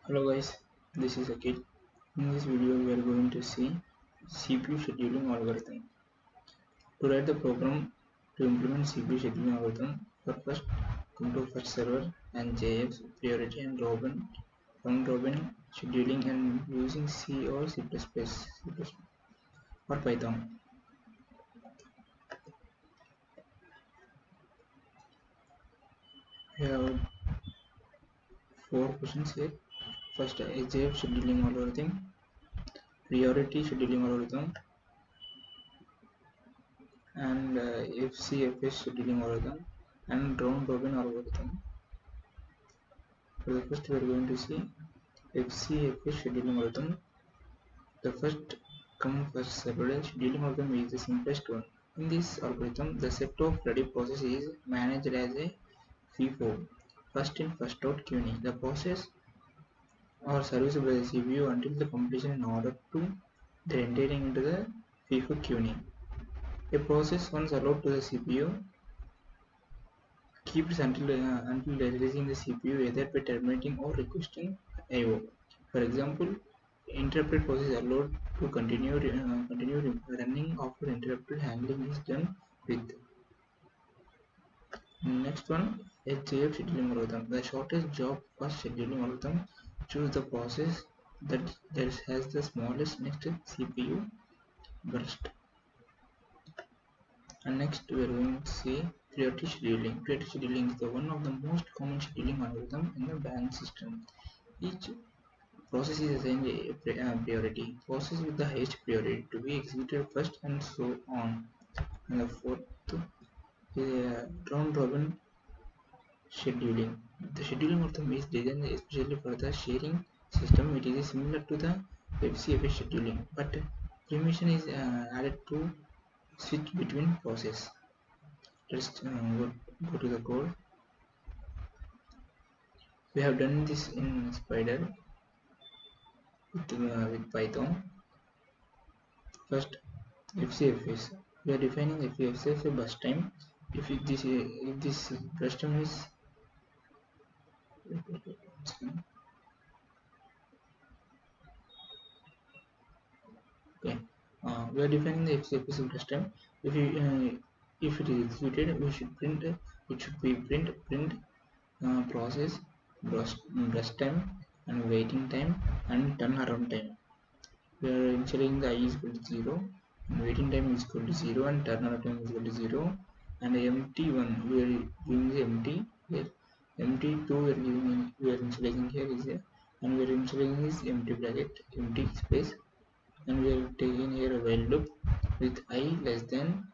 Hello guys, this is Akil. In this video we are going to see CPU scheduling algorithm. To write the program to implement CPU scheduling algorithm, first come to first server and JX priority and round robin scheduling and using C or C++ or Python. We have four questions here. First JF scheduling algorithm, priority scheduling algorithm, and FCFS scheduling algorithm and round robin algorithm. For the first we are going to see FCFS scheduling algorithm. The first come first served scheduling algorithm is the simplest one. In this algorithm, the set of ready process is managed as a FIFO, first in first out queuing. The process are serviced by the CPU until the completion in order to the entering into the FIFO queuing. A process once allowed to the CPU keeps until releasing the CPU either by terminating or requesting I/O. For example, interrupted process is allowed to continue running after interrupted handling is done with. Next one, HJF scheduling algorithm. The shortest job first scheduling algorithm. Choose the process that has the smallest next CPU burst. And next we are going to see priority scheduling. Priority scheduling is the one of the most common scheduling algorithm in the bank system. Each process is assigned a priority. Process with the highest priority to be executed first and so on. And the fourth is round robin scheduling. The scheduling algorithm is designed especially for the sharing system. It is similar to the FCFS scheduling, but permission is added to switch between process. Let's go to the code. We have done this in Spider with Python. First, FCFS. We are defining FCFS a bus time. If this bus time is okay, we are defining the FCFS bus time. If it is executed, we should print. It should be print process bus time and waiting time and turnaround time. We are initializing the I is equal to 0 and waiting time is equal to 0 and turnaround time is equal to 0, and empty1 we are giving the empty here, empty2 we are initializing here is a, and we are initializing this empty bracket, empty space, and we are taking here a while loop with I less than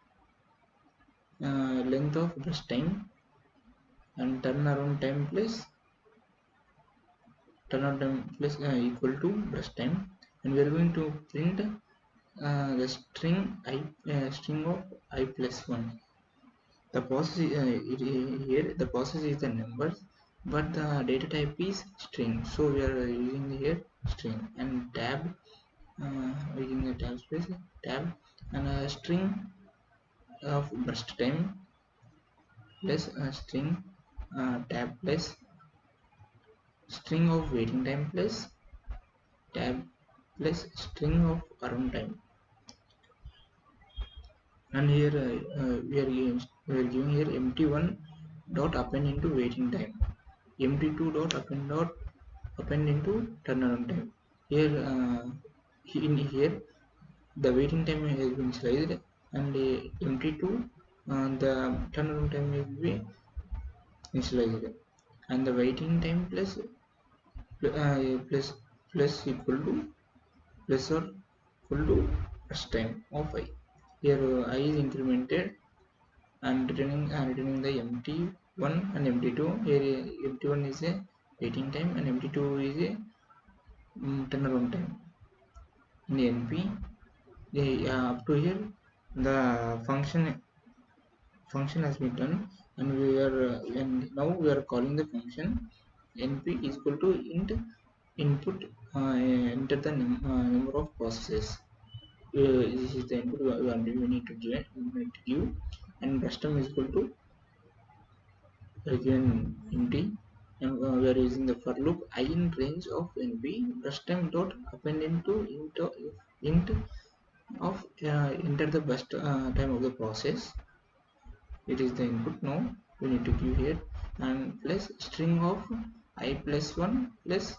length of burst time and turnaround time equal to burst time, and we are going to print the string of I plus 1. The process here the process is the numbers, but the data type is string, so we are using here string and tab, using the tab space tab, and a string of burst time plus a string tab plus string of waiting time plus tab plus string of around time. And here we are giving here empty1 dot append into waiting time, empty2 dot append into turnaround time. Here in here the waiting time has been initialized, and empty2 the turnaround time will be initialized, and the waiting time plus equal to plus or equal to first time of I. Here I is incremented and returning the empty1 and empty2. Here empty1 is a waiting time and empty2 is a turnaround time. In np up to here the function has been done, and now we are calling the function np is equal to int input, enter the number of processes. This is the input we need to give, and custom is equal to again empty and we are using the for loop I in range of nb brush time dot append int of enter the best time of the process. It is the input now we need to give here, and plus string of I plus 1 plus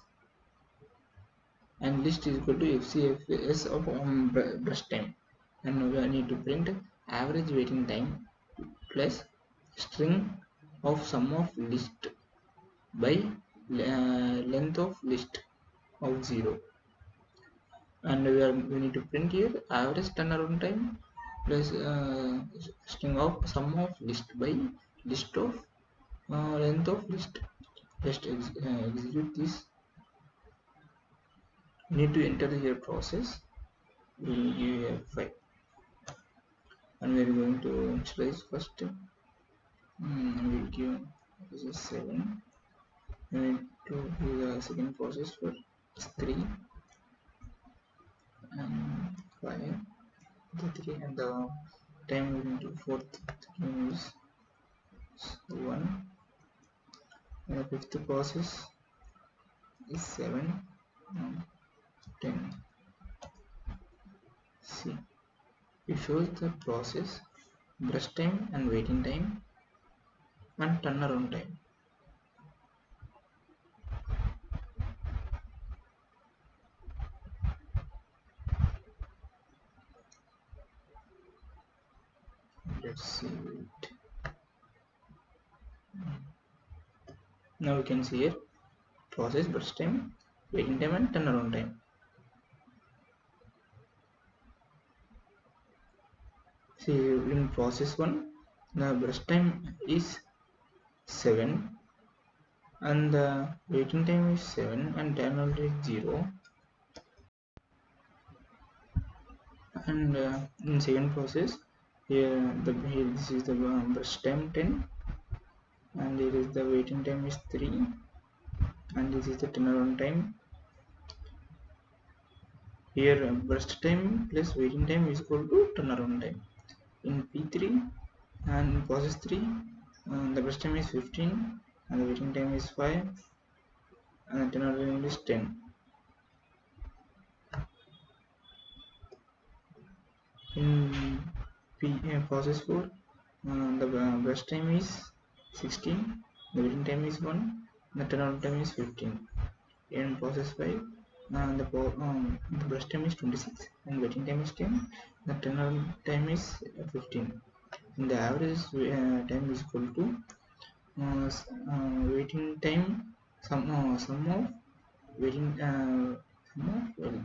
and list is equal to fcfs of brush time, and now we need to print average waiting time plus string of sum of list by length of list of 0, and we need to print here average turnaround time plus string of sum of list by list of length of list. Just execute this. Need to enter here process. We will give here 5, and we are going to initialize first. We will give this is 7. We need to give the second process for 3 and 5. The 3 and the time we need to fourth is 1, and the fifth process is 7 and 10. See, it shows the process, brush time and waiting time and turnaround time. Let's see it. Now you can see here process, brush time, waiting time and turnaround time. See, in process 1 the brush time is 7 and the waiting time is 7 and turnaround is 0, and in second process here this is the brush time 10, and here is the waiting time is 3, and this is the turnaround time. Here burst time plus waiting time is equal to turnaround time. In P3 and in process 3 the burst time is 15 and the waiting time is 5 and the turnaround time is 10. In process 4 the burst time is 16, the waiting time is 1, the turnaround time is 15. In process 5 the burst time is 26 and waiting time is 10, the turnaround time is 15, and the average time is equal to waiting time sum of waiting sum of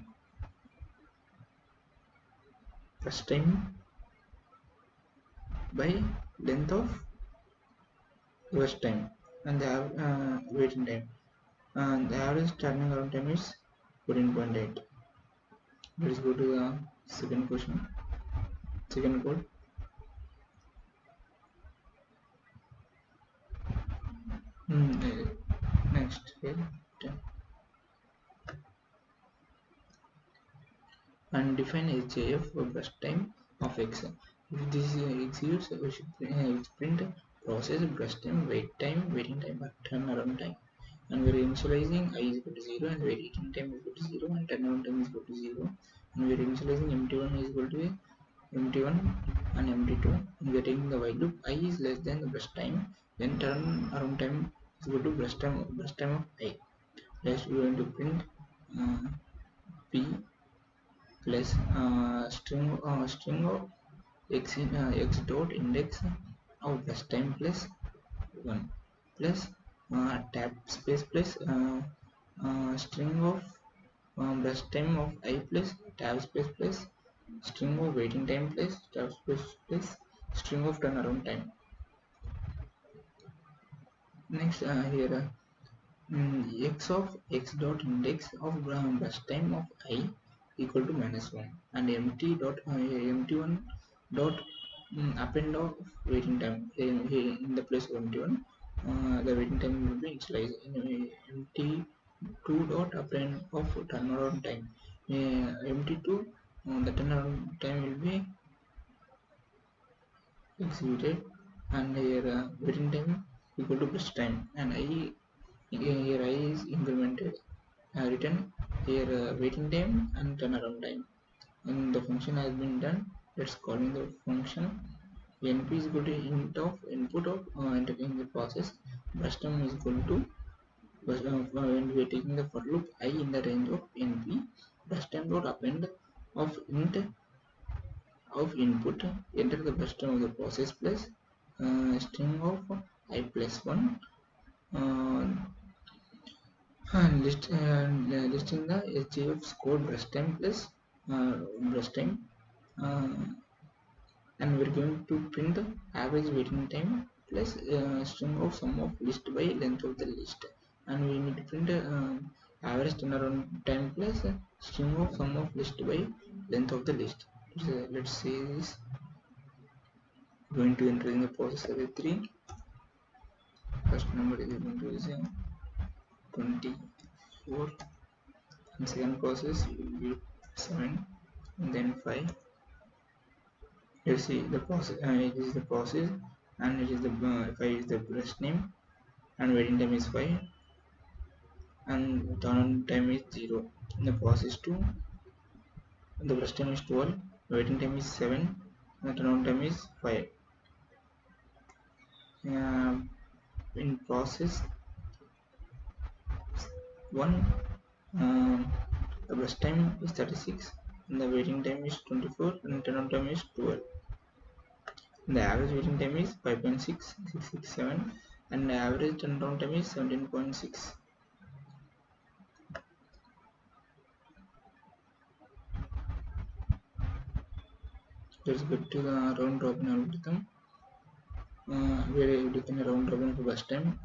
burst time by length of burst time and the waiting time, and the average turning around time is 14.8. Let's go to the second question, second code. Next here, and define HAF for burst time of X. If this executes, we should print process, burst time, waiting time, or turnaround time. And we are initializing I is equal to 0 and waiting time is equal to 0 and turnaround time is equal to 0. And we are initializing empty1 is equal to empty1 and empty2. And we are taking the while loop I is less than the burst time, then turnaround time is equal to burst time of I. Next we are going to print P plus string of x dot index of burst time plus 1 plus tab space plus string of burst time of I plus tab space plus string of waiting time plus tab space plus string of turnaround time. Next here x of x dot index of burst time of I equal to -1 and empty1 dot append of waiting time here in the place of empty1 the waiting time will be initialized in empty2 dot append of turnaround time. Empty2 the turnaround time will be executed, and here waiting time equal to burst time, and I here I is incremented, written here waiting time and turnaround time, and the function has been done. Let's calling the function np is equal to int of input of entering the process burst time is equal to when we are taking the for loop I in the range of np burst time dot append of int of input enter the burst time of the process plus string of I plus 1 uh, and listing the HAF score brush time plus brush time, uh, and we're going to print the average waiting time plus string of sum of list by length of the list, and we need to print average turnaround time plus string of sum of list by length of the list. Let's say this going to enter in the process array 3. First number is going to be 24, and second process will be 7 and then 5. You see the process, it is the process, and it is the 5 is the brush name, and waiting time is 5, and turnaround time is 0. In the process 2, the brush time is 12, waiting time is 7, and the turnaround time is 5. In process 1, the brush time is 36, and the waiting time is 24, and the turnaround time is 12. The average waiting time is 5.6667, and the average turnaround time is 17.6. Let's get to the round robin algorithm. We are taking a round robin of burst time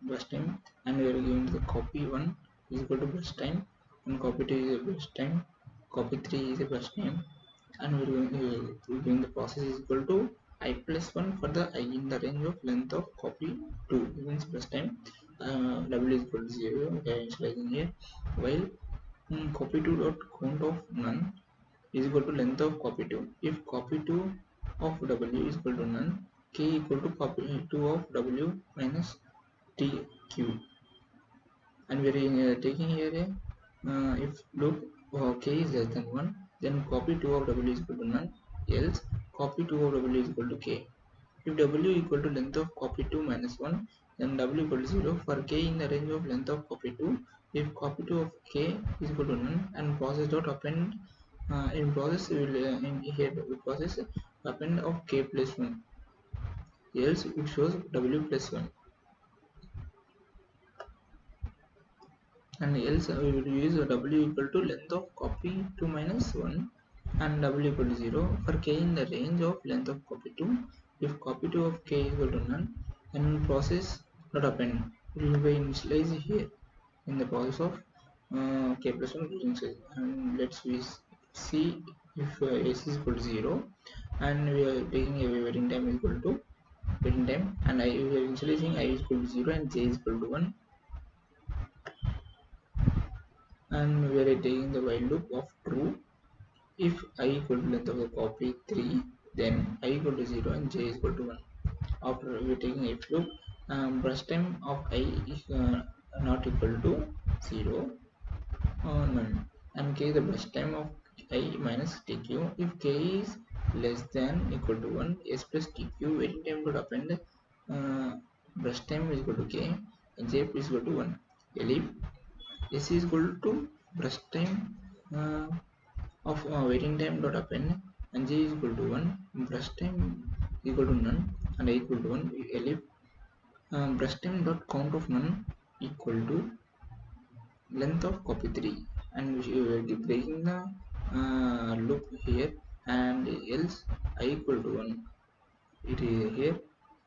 burst time, and we are giving the copy 1 is equal to burst time, and copy 2 is a burst time, copy 3 is a burst time, and we are doing the process is equal to I plus 1 for the I in the range of length of copy 2 means burst time, w is equal to 0. We are initializing here, while copy 2 dot count of none is equal to length of copy 2. If copy 2 of w is equal to none, k equal to copy 2 of w minus tq, and we are taking here a if loop k is less than 1, then copy 2 of w is equal to none, else copy 2 of w is equal to k. If w equal to length of copy 2 minus 1, then w equal to 0 for k in the range of length of copy 2. If copy 2 of k is equal to none, and process dot append in process we will in here we process append of k plus 1, else it shows w plus 1, and else we will use w equal to length of copy 2 minus 1 and w equal to 0 for k in the range of length of copy 2. If copy 2 of k is equal to none, then process dot append will be initialized here in the process of k plus 1 closing size, and let's see if s is equal to 0, and we are taking a waiting time is equal to waiting time, and we are initializing I is equal to 0 and j is equal to 1, and we are taking the while loop of true if I equal to length of the copy 3, then I equal to 0 and j is equal to 1. After we are taking if loop, brush time of I is not equal to 0, none, and k the brush time of I minus tq. If k is less than equal to 1, s plus tq waiting time to append brush time is equal to k and j is equal to 1. If s is equal to brush time of waiting time dot append and j is equal to 1, brush time equal to none, and I equal to 1. If brush time dot count of none equal to length of copy 3, and we will be breaking the loop here, and else I equal to 1. It is here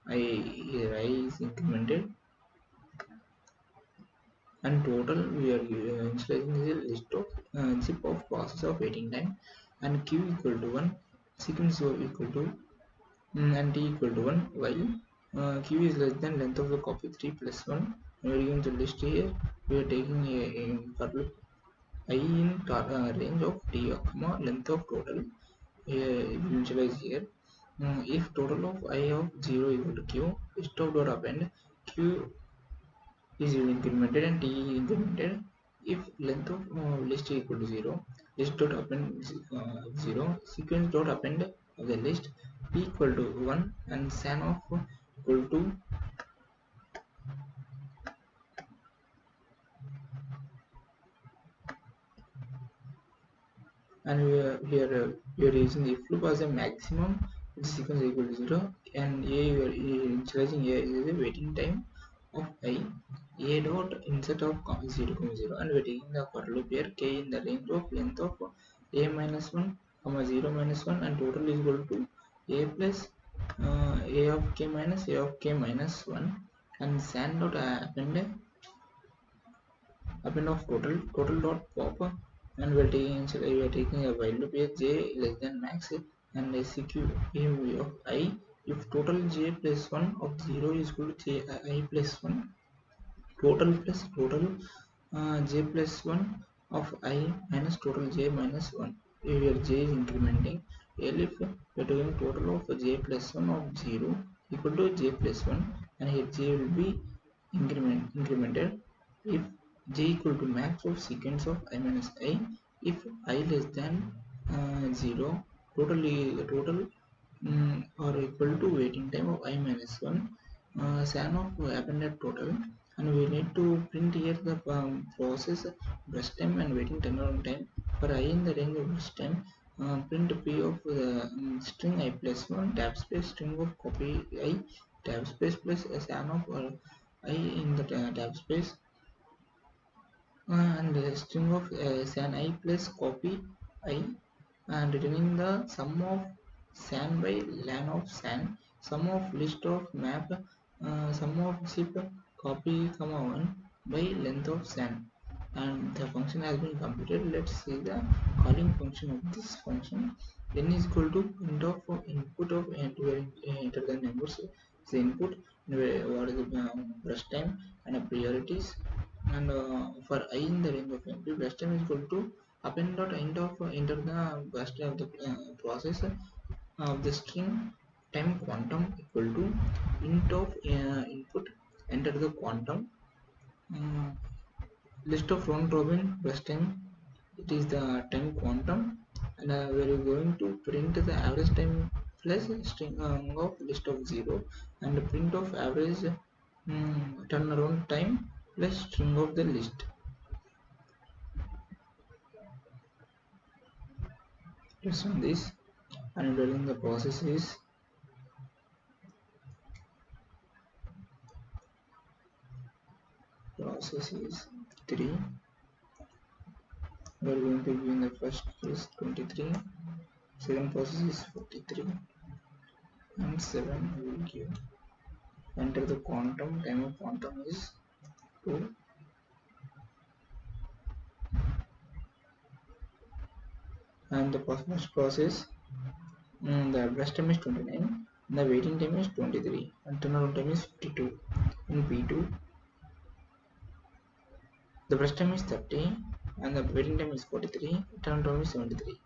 I is incremented, and total we are initializing the list of zip of process of waiting time, and q equal to 1, sequence of equal to and t equal to 1, while q is less than length of the copy 3 plus 1. We are going to list here, we are taking a for loop I in range of t comma length of total, initialize here. If total of I of 0 equal to q, stop dot append q is incremented and t incremented if length of list is equal to 0, list dot append 0, sequence dot append of the list p equal to 1 and san of equal to and we are using if loop as a maximum which sequence is equal to 0 and a we are initializing a is a waiting time of I a dot insert of 0, 0 and we are taking the for loop here k in the range of length of a minus 1 comma 0 minus 1 and total is equal to a plus a of k minus a of k minus 1 and san dot append of total dot pop and we are taking a while loop here j less than max and execute of I if total j plus 1 of 0 is equal to j I plus 1 total plus total j plus 1 of I minus total j minus 1 here j is incrementing here if we are doing total of j plus 1 of 0 equal to j plus 1 and here j will be incremented if j equal to max of sequence of I minus I if I less than 0 total or equal to waiting time of I minus 1 san of appended total and we need to print here the process brush time and waiting turnaround time for I in the range of brush time print p of the string I plus 1 tab space string of copy I tab space plus san of I in the tab space and string of san I plus copy I and returning the sum of san by lan of san sum of list of map sum of zip copy comma 1 by length of san and the function has been completed. Let's see the calling function of this function. N is equal to print of input of and where enter the numbers the input what is the brush time and priorities and for I in the range of MP brush time is equal to append dot end of enter the brush time of the process of the string time quantum equal to int of input enter the quantum uh, list of round robin brush time it is the time quantum and we are going to print the average time plus string of list of 0 and print of average turnaround time plus string of the list. Let's run this and during the process is 3. We are going to give in the first is 23, second process is 43 and 7 we will give enter the quantum time of quantum is 2 and the first process the brush time is 29 the waiting time is 23 and turnaround time is 52 in P2 the brush time is 30 and the waiting time is 43 turnaround time is 73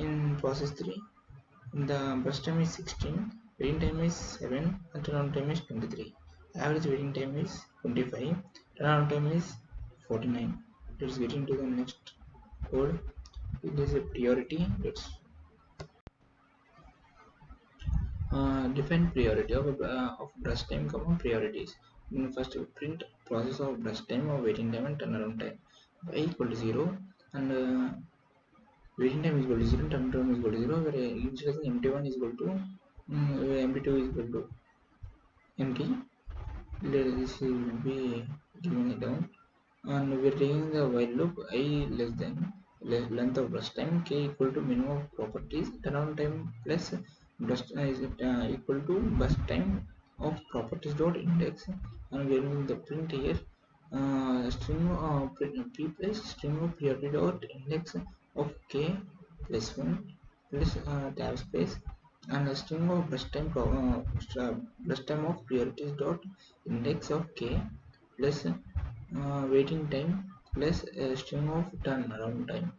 in process 3 the brush time is 16 waiting time is 7 and turnaround time is 23 average waiting time is 25 turnaround time is 49. Let's get into the next code. It is a priority. Let's define priority of brush time comma priorities. First print process of brush time or waiting time and turnaround time y equal to 0 and waiting time is equal to 0 turnaround time is equal to 0 where initializing mt1 is equal to mt2 is equal to empty. This will be given it down and we are taking the while loop I less than length of brush time k equal to minimum of properties turnaround time plus brush is equal to brush time of properties dot index and we are using the print here string p plus string of priority dot index of k plus 1 plus tab space and a string of brush time of priorities dot index of k plus waiting time plus a string of turnaround time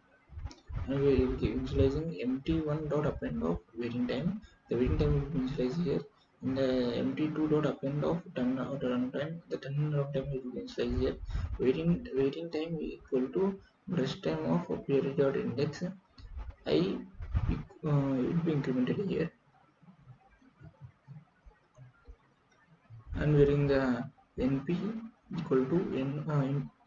and we will be initializing mt1 dot append of waiting time. The waiting time will be initialized here In the MT2 dot append of runtime, the turnaround time is begins like here. Waiting time equal to brush time of period dot index I will be incremented here, and wherein the np equal to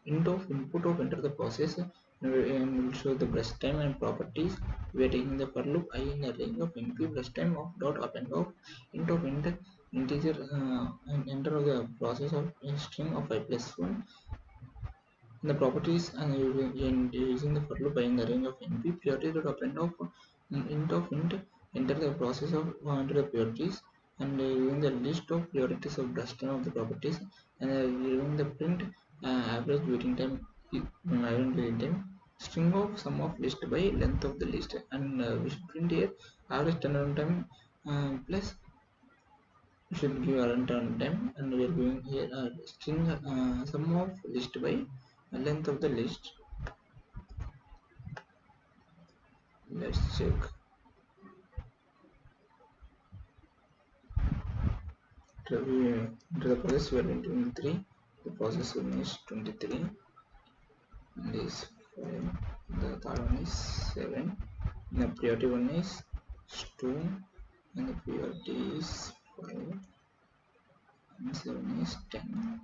int of input of enter the process, and will show the brush time and properties. We are taking the for loop I in the range of np brush time of dot append of int integer and enter of the process of string of I plus 1. The properties and using the for loop I in the range of np priority dot append of int of int enter the process of enter the priorities, and using the list of priorities of brush time of the properties, and using the print average waiting time, average waiting time string of sum of list by length of the list, and we should print here average turnaround time plus we should give our turn time, and we are giving here string sum of list by length of the list. Let's check. Into the process we are in 23. The process one is 23, and is 5. The third one is 7. The priority one is 2, and the priority is 5, and 7 is 10.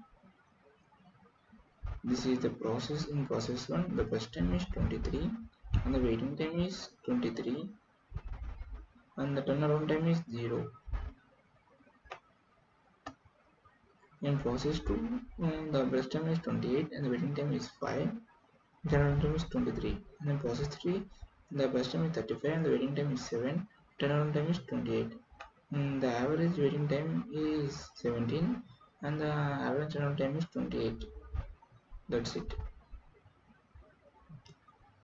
This is the process. In process 1, the first time is 23, and the waiting time is 23, and the turnaround time is 0. In process 2, the burst time is 28, and the waiting time is 5. Turnaround time is 23. And in process 3, the burst time is 35, and the waiting time is 7. Turnaround time is 28. And the average waiting time is 17, and the average turnaround time is 28. That's it.